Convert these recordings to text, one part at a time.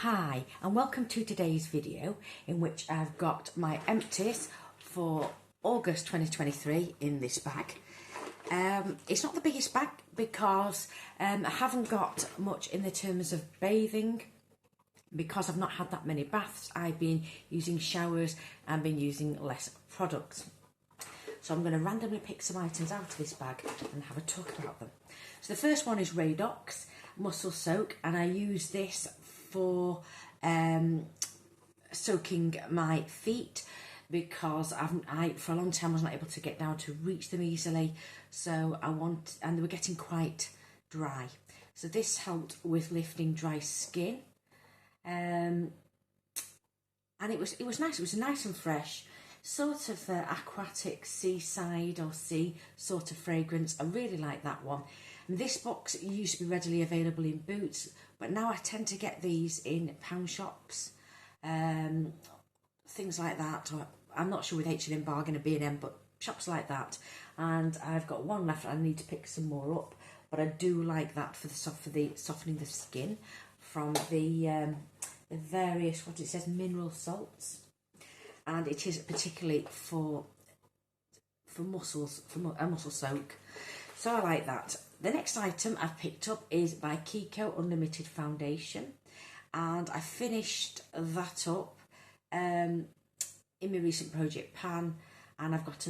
Hi and welcome to today's video in which I've got my empties for August 2023 in this bag. It's not the biggest bag because I haven't got much in the terms of bathing because I've not had that many baths. I've been using showers and been using less products. So I'm going to randomly pick some items out of this bag and have a talk about them. So the first one is Radox Muscle Soak, and I use this for soaking my feet because I for a long time was not able to get down to reach them easily, so and they were getting quite dry. So this helped with lifting dry skin, and it was nice. It was nice and fresh, sort of aquatic seaside or sea sort of fragrance. I really like that one. And this box used to be readily available in Boots, but now I tend to get these in pound shops, things like that. Or I'm not sure with H&M Bargain or B&M, but shops like that. And I've got one left. I need to pick some more up, but I do like that for the softening the skin from the various, what it says, mineral salts, and it is particularly for muscles, for a muscle soak. So I like that. The next item I've picked up is by Kiko Unlimited Foundation, and I finished that up in my recent project pan, and I've got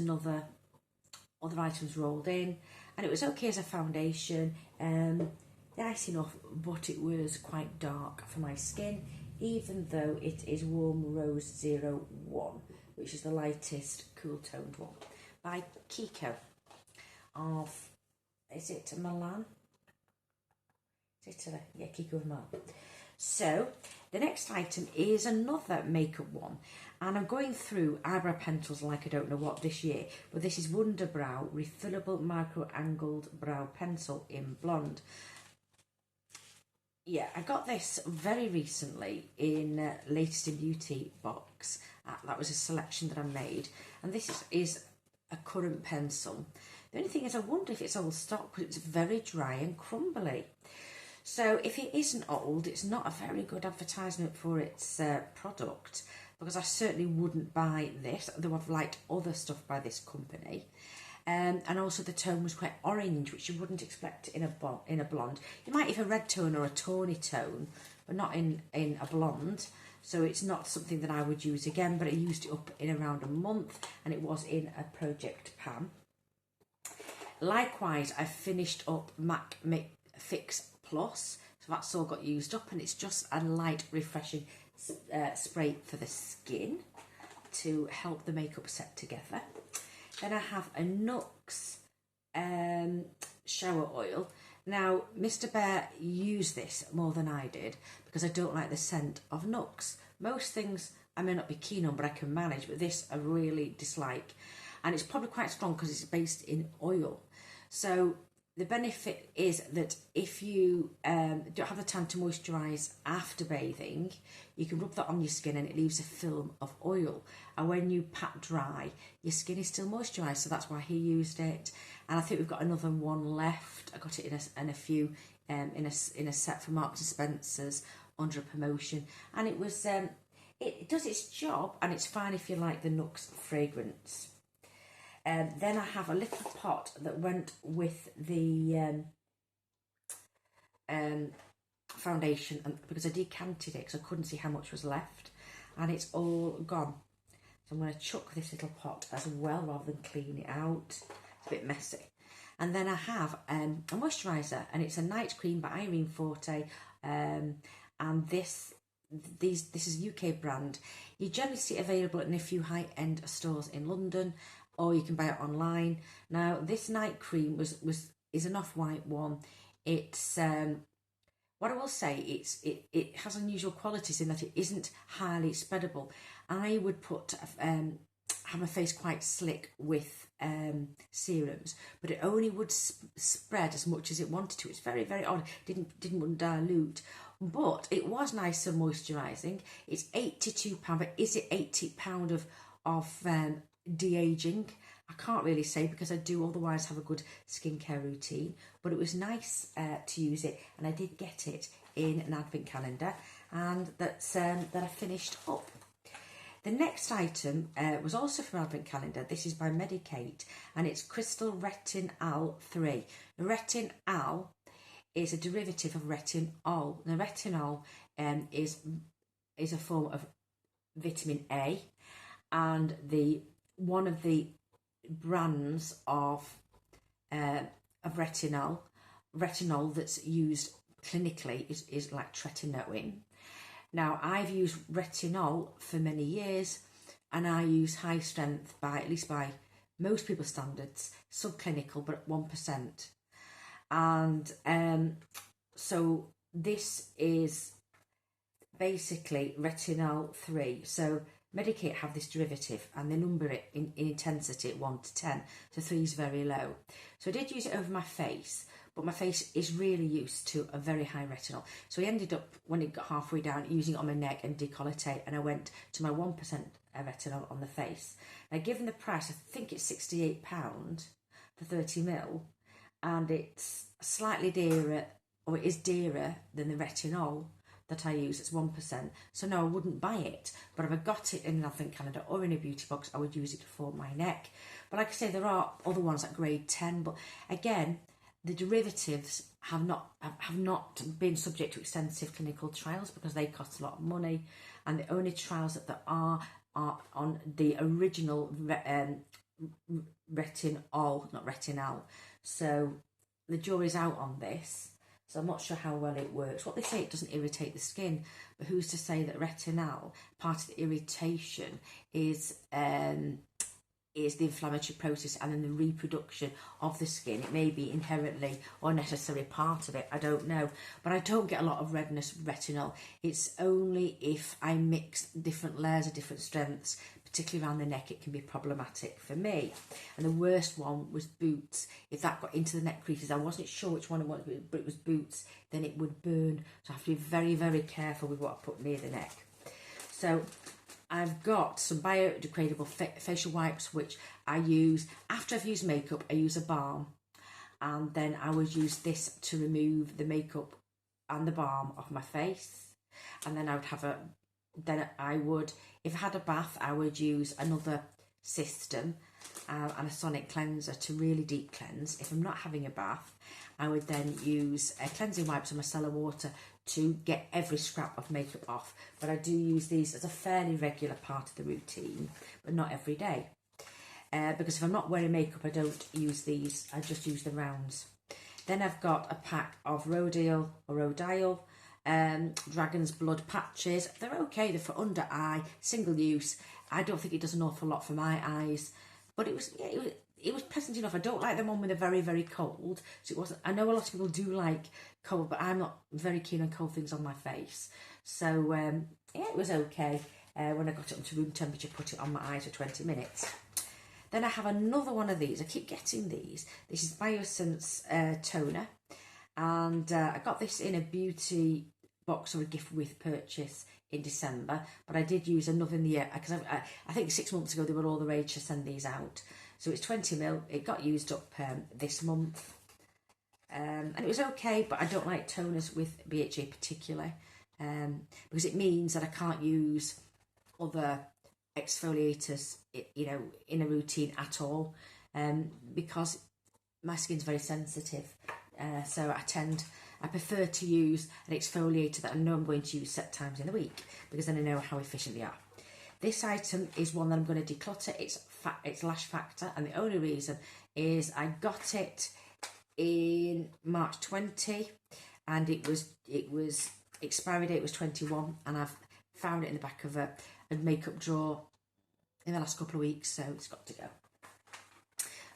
other items rolled in, and it was okay as a foundation, nice enough, but it was quite dark for my skin, even though it is Warm Rose 01, which is the lightest cool toned one by Kiko of, is it Milan? Is it Italy? Yeah, Kiko of Milan. So the next item is another makeup one, and I'm going through eyebrow pencils like I don't know what this year, but this is Wonder Brow Refillable Micro Angled Brow Pencil in Blonde. Yeah, I got this very recently in Latest in Beauty box. That was a selection that I made, and this is a current pencil. The only thing is I wonder if it's old stock because it's very dry and crumbly. So if it isn't old, it's not a very good advertisement for its product, because I certainly wouldn't buy this, though I've liked other stuff by this company. And also the tone was quite orange, which you wouldn't expect in a blonde. You might have a red tone or a tawny tone, but not in a blonde. So it's not something that I would use again, but I used it up in around a month, and it was in a project pan. Likewise, I finished up MAC Fix Plus, so that's all got used up, and it's just a light refreshing spray for the skin to help the makeup set together. Then I have a Nux shower oil. Now, Mr. Bear used this more than I did because I don't like the scent of Nux. Most things I may not be keen on, but I can manage, but this I really dislike. And it's probably quite strong because it's based in oil. So the benefit is that if you don't have the time to moisturise after bathing, you can rub that on your skin and it leaves a film of oil. And when you pat dry, your skin is still moisturised, so that's why he used it. And I think we've got another one left. I got it in a few in a set for Marks and Spencer's under a promotion, and it was it does its job, and it's fine if you like the Nux fragrance. Then I have a little pot that went with the foundation, because I decanted it because I couldn't see how much was left, and it's all gone. So I'm going to chuck this little pot as well rather than clean it out. It's a bit messy. And then I have a moisturiser, and it's a night cream by Irene Forte, and this is a UK brand. You generally see it available in a few high-end stores in London, or you can buy it online. Now, this night cream is an off-white one. It's what I will say, it has unusual qualities in that it isn't highly spreadable. I would have my face quite slick with serums, but it only would spread as much as it wanted to. It's very, very odd. Didn't dilute, but it was nice and moisturising. It's £82, but is it £80 of de-aging? I can't really say because I do otherwise have a good skincare routine, but it was nice to use it, and I did get it in an advent calendar, and that I finished up. The next item was also from Advent Calendar. This is by Medicate, and it's Crystal Retinal 3. Retinal is a derivative of retinol. Now, retinol is a form of vitamin A, and one of the brands of retinol that's used clinically is like tretinoin. Now, I've used retinol for many years, and I use high strength at least by most people's standards, subclinical, but at 1%. And so this is basically retinol 3. So Medicate have this derivative, and they number it in intensity at 1 to 10. So 3 is very low. So I did use it over my face, but my face is really used to a very high retinol. So I ended up, when it got halfway down, using it on my neck and décolleté, and I went to my 1% retinol on the face. Now, given the price, I think it's £68 for 30ml, and it's slightly dearer, or it is dearer than the retinol that I use. It's 1%. So no, I wouldn't buy it. But if I got it in an Advent Calendar or in a beauty box, I would use it for my neck. But like I say, there are other ones at grade 10. But again, the derivatives have not been subject to extensive clinical trials because they cost a lot of money, and the only trials that there are on the original retinol, not retinal. So the jury's out on this. So I'm not sure how well it works. What they say, it doesn't irritate the skin, but who's to say that retinol, part of the irritation is the inflammatory process and then the reproduction of the skin. It may be inherently or necessary part of it, I don't know. But I don't get a lot of redness with retinol. It's only if I mix different layers of different strengths, particularly around the neck, it can be problematic for me. And the worst one was boots. If that got into the neck creases, I wasn't sure which one it was, but it was boots, then it would burn. So I have to be very, very careful with what I put near the neck. So I've got some biodegradable facial wipes, which I use after I've used makeup. I use a balm, and then I would use this to remove the makeup and the balm off my face. And then if I had a bath, I would use another system and a sonic cleanser to really deep cleanse. If I'm not having a bath, I would then use cleansing wipes and micellar water to get every scrap of makeup off. But I do use these as a fairly regular part of the routine, but not every day. Because if I'm not wearing makeup, I don't use these. I just use the rounds. Then I've got a pack of Rodial Dragon's Blood patches. They're okay. They're for under eye, single use. I don't think it does an awful lot for my eyes, but it was pleasant enough. I don't like them on when they're very, very cold. So it wasn't. I know a lot of people do like cold, but I'm not very keen on cold things on my face. So yeah, it was okay. When I got it up to room temperature, put it on my eyes for 20 minutes. Then I have another one of these. I keep getting these. This is Biosense toner, and I got this in a beauty box or a gift with purchase in December, but I did use another in the year because I think 6 months ago they were all the rage to send these out. So it's 20ml. It got used up this month, and it was okay. But I don't like toners with BHA particularly, because it means that I can't use other exfoliators, in a routine at all, because my skin's very sensitive. So I prefer to use an exfoliator that I know I'm going to use set times in the week, because then I know how efficient they are. This item is one that I'm going to declutter. It's Lash Factor, and the only reason is I got it in March 20, and it was expiry date was 21, and I've found it in the back of a makeup drawer in the last couple of weeks, so it's got to go.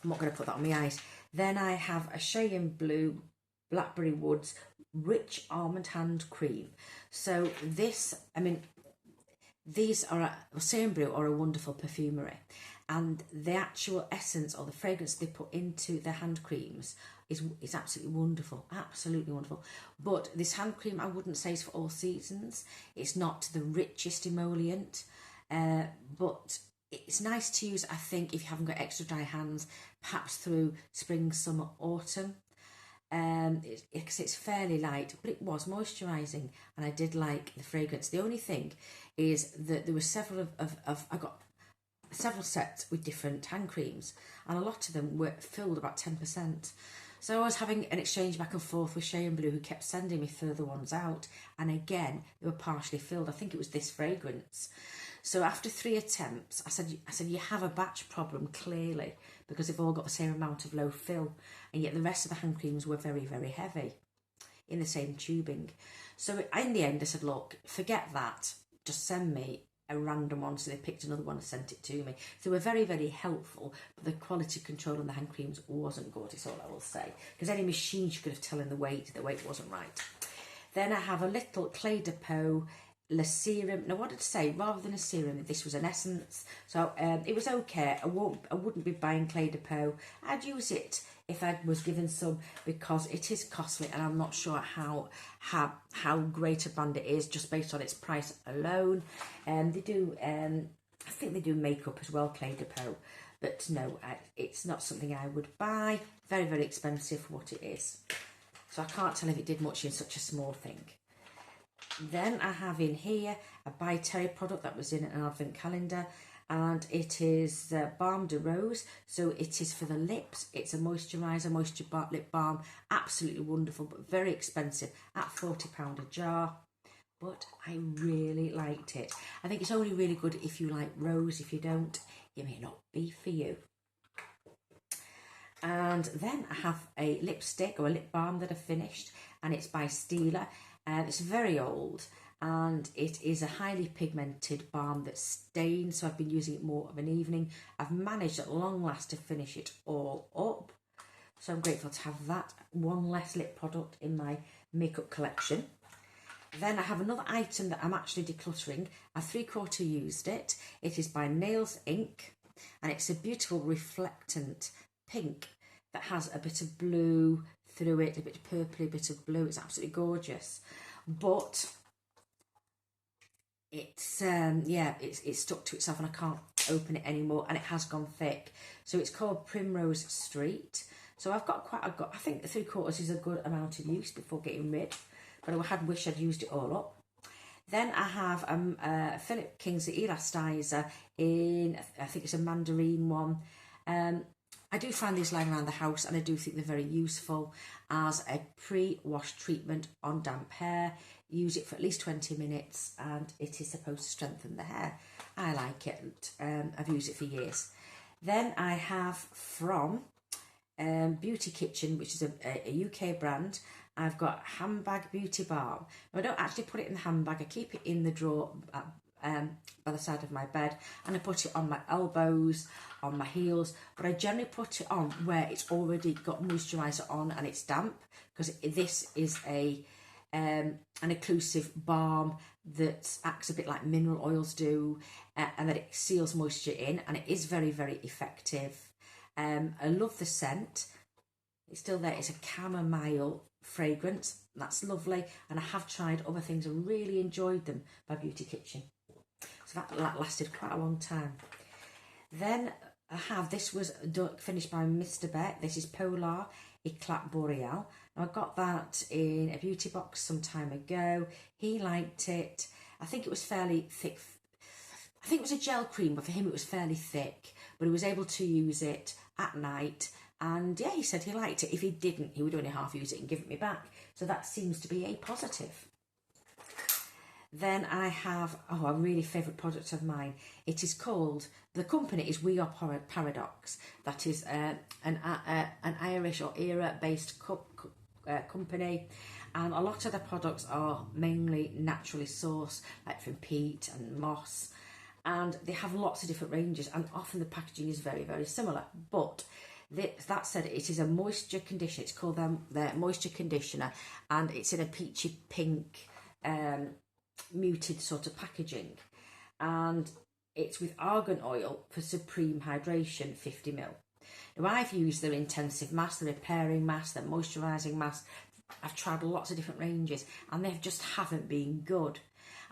I'm not going to put that on my eyes. Then I have a Cheyenne Blue Blackberry Woods Rich Almond Hand Cream. So this, these are Cheyenne Blue are a wonderful perfumery, and the actual essence or the fragrance they put into their hand creams is absolutely wonderful, absolutely wonderful. But this hand cream, I wouldn't say is for all seasons. It's not the richest emollient, but it's nice to use, I think, if you haven't got extra dry hands, perhaps through spring, summer, autumn. It's fairly light, but it was moisturising, and I did like the fragrance. The only thing is that there were several I got several sets with different hand creams, and a lot of them were filled about 10%. So I was having an exchange back and forth with Shea and Blue, who kept sending me further ones out, and again they were partially filled. I think it was this fragrance. So after 3 attempts, I said, you have a batch problem clearly, because they've all got the same amount of low fill, and yet the rest of the hand creams were very, very heavy in the same tubing. So in the end, I said, look, forget that. Just send me a random one. So they picked another one and sent it to me. So they were very, very helpful, but the quality control on the hand creams wasn't good, is all I will say. Because any machine you could have telling the weight wasn't right. Then I have a little Clé de Peau Le Serum. Now, what did I say? Rather than a serum, this was an essence. So it was okay. I wouldn't be buying Clé de Peau. I'd use it if I was given some, because it is costly, and I'm not sure how great a brand it is just based on its price alone. They do, I think they do makeup as well, Clé de Peau, but no, it's not something I would buy. Very, very expensive for what it is. So I can't tell if it did much in such a small thing. Then I have in here a By Terry product that was in an advent calendar, and it is Balm de Rose. So it is for the lips. It's a moisturiser, lip balm. Absolutely wonderful, but very expensive at £40 a jar. But I really liked it. I think it's only really good if you like rose. If you don't, it may not be for you. And then I have a lipstick or a lip balm that I finished, and it's by Stila. It's very old, and it is a highly pigmented balm that stains, so I've been using it more of an evening. I've managed at long last to finish it all up, so I'm grateful to have that one less lip product in my makeup collection. Then I have another item that I'm actually decluttering. I've 3/4 used it. It is by Nails Inc, and it's a beautiful reflectant pink that has a bit of blue through it, a bit of purpley, a bit of blue. It's absolutely gorgeous, but it's it's stuck to itself, and I can't open it anymore, and it has gone thick. So it's called Primrose Street. So I think 3/4 is a good amount of use before getting rid, but I had wished I'd used it all up. Then I have Philip Kingsley Elastizer in, I think it's a mandarin one. I do find these lying around the house, and I do think they're very useful as a pre-wash treatment on damp hair. Use it for at least 20 minutes, and it is supposed to strengthen the hair. I like it. I've used it for years. Then I have from Beauty Kitchen, which is a UK brand. I've got Handbag Beauty Balm. Now, I don't actually put it in the handbag. I keep it in the drawer by the side of my bed, and I put it on my elbows, on my heels, but I generally put it on where it's already got moisturiser on and it's damp, because this is an occlusive balm that acts a bit like mineral oils do, and that it seals moisture in, and it is very, very effective. I love the scent. It's still there. It's a chamomile fragrance. That's lovely, and I have tried other things and really enjoyed them by Beauty Kitchen. So that lasted quite a long time. Then I have, this was finished by Mr. Beck. This is Polar Eclat Boreal. Now, I got that in a beauty box some time ago. He liked it. I think it was fairly thick. I think it was a gel cream, but for him it was fairly thick. But he was able to use it at night. And yeah, he said he liked it. If he didn't, he would only half use it and give it me back. So that seems to be a positive. Then I have, a really favourite product of mine. It is called, the company is We Are Paradox. That is an Irish or Era-based company. And a lot of the products are mainly naturally sourced, like from peat and moss. And they have lots of different ranges, and often the packaging is very, very similar. But that said, it is a moisture conditioner. It's called their moisture conditioner, and it's in a peachy pink muted sort of packaging, and it's with argan oil for supreme hydration, 50ml. Now, I've used their intensive mask, the repairing mask, their moisturising mask. I've tried lots of different ranges, and they just haven't been good.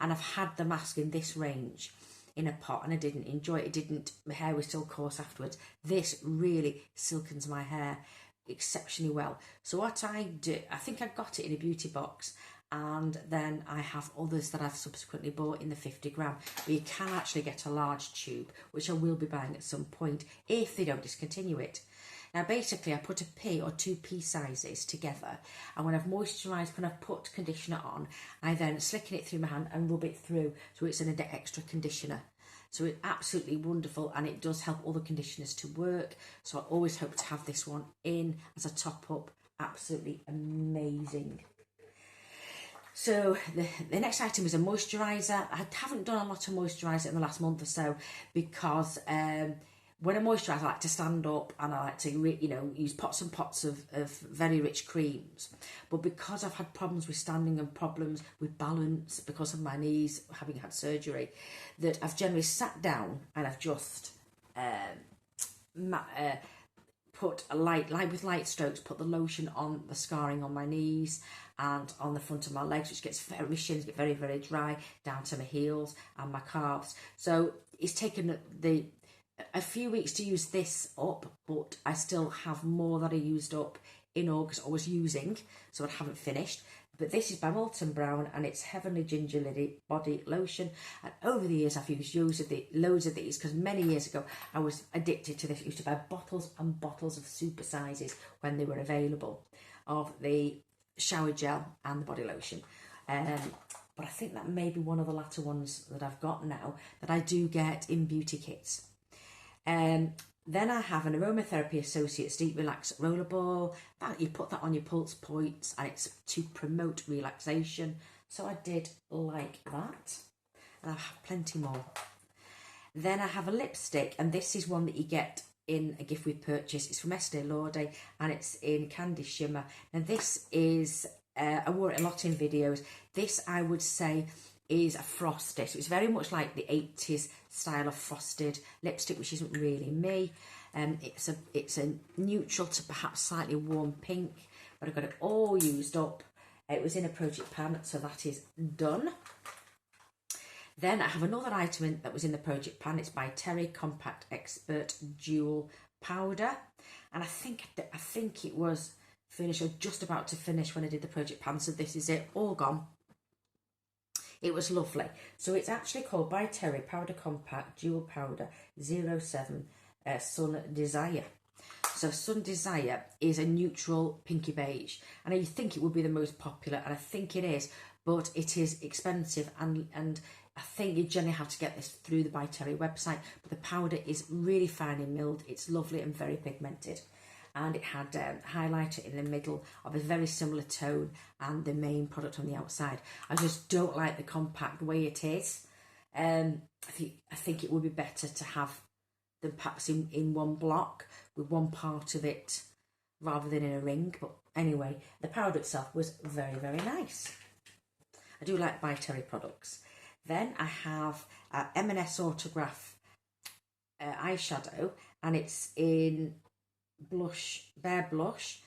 And I've had the mask in this range in a pot, and I didn't enjoy it. My hair was still coarse afterwards. This really silkens my hair. exceptionally well. So what I do, I think I got it in a beauty box, and then I have others that I've subsequently bought in the 50 gram. But you can actually get a large tube, which I will be buying at some point if they don't discontinue it. Now basically I put a pea or 2 pea sizes together, and when I've moisturised, when I've put conditioner on, I then slicken it through my hand and rub it through so it's an extra conditioner. So it's absolutely wonderful, and it does help all the conditioners to work. So I always hope to have this one in as a top up. Absolutely amazing. So the next item is a moisturiser. I haven't done a lot of moisturiser in the last month or so because when I moisturise, I like to stand up and I like to, use pots and pots of very rich creams. But because I've had problems with standing and problems with balance because of my knees, having had surgery, that I've generally sat down and I've just put a light with light strokes, put the lotion on the scarring on my knees and on the front of my legs, which gets my shins get very, very dry down to my heels and my calves. So it's taken a few weeks to use this up, but I still have more that I used up in August I was using, so I haven't finished. But this is by Molten Brown, and it's Heavenly Ginger Lily Body Lotion. And over the years, I've used loads of these, because many years ago, I was addicted to this. I used to buy bottles and bottles of super sizes when they were available of the shower gel and the body lotion. But I think that may be one of the latter ones that I've got now that I do get in beauty kits. Then I have an Aromatherapy Associates Deep Relax Rollerball. You put that on your pulse points, and it's to promote relaxation. So I did like that. And I have plenty more. Then I have a lipstick, and this is one that you get in a gift with purchase. It's from Estee Lauder, and it's in Candy Shimmer. And this is, I wore it a lot in videos. This, I would say, is a frosted. So it's very much like the 80s style of frosted lipstick, which isn't really me. It's a neutral to perhaps slightly warm pink, but I've got it all used up. It was in a project pan, so that is done. Then I have another item that was in the project pan. It's by Terry Compact Expert Dual Powder, and I think it was finished or just about to finish when I did the project pan. So this is it, all gone. It was lovely. So it's actually called by Terry Powder Compact Dual Powder 07 Sun Desire. So Sun Desire is a neutral pinky beige, and you think it would be the most popular, and I think it is, but it is expensive, and I think you generally have to get this through the By Terry website. But the powder is really finely milled. It's lovely and very pigmented. And it had highlighter in the middle of a very similar tone and the main product on the outside. I just don't like the compact way it is. I think it would be better to have them perhaps in one block with one part of it rather than in a ring. But anyway, the powder itself was very, very nice. I do like By Terry products. Then I have M&S Autograph eyeshadow, and it's in Bare Blush.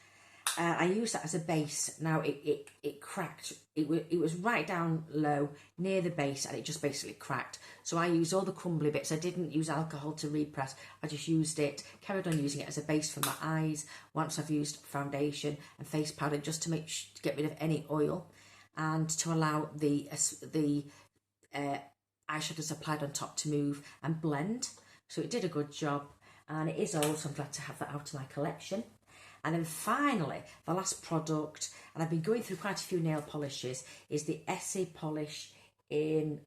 I use that as a base. Now it cracked. It was right down low near the base, and it just basically cracked. So I used all the crumbly bits. I didn't use alcohol to repress. I just used it, carried on using it as a base for my eyes. Once I've used foundation and face powder, just to get rid of any oil, and to allow the eyeshadows applied on top to move and blend. So it did a good job. And it is old, so I'm glad to have that out of my collection. And then finally, the last product, and I've been going through quite a few nail polishes, is the Essie polish in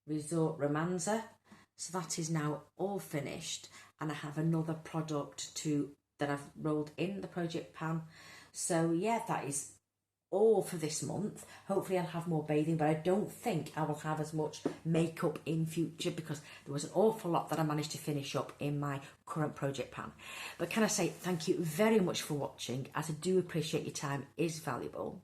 Resort Romanza. So that is now all finished, and I have another product that I've rolled in the project pan. So yeah, that is all for this month. Hopefully I'll have more bathing, but I don't think I will have as much makeup in future because there was an awful lot that I managed to finish up in my current project pan. But can I say thank you very much for watching, as I do appreciate your time is valuable,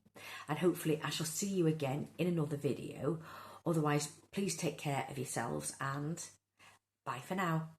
and hopefully I shall see you again in another video. Otherwise, please take care of yourselves, and bye for now.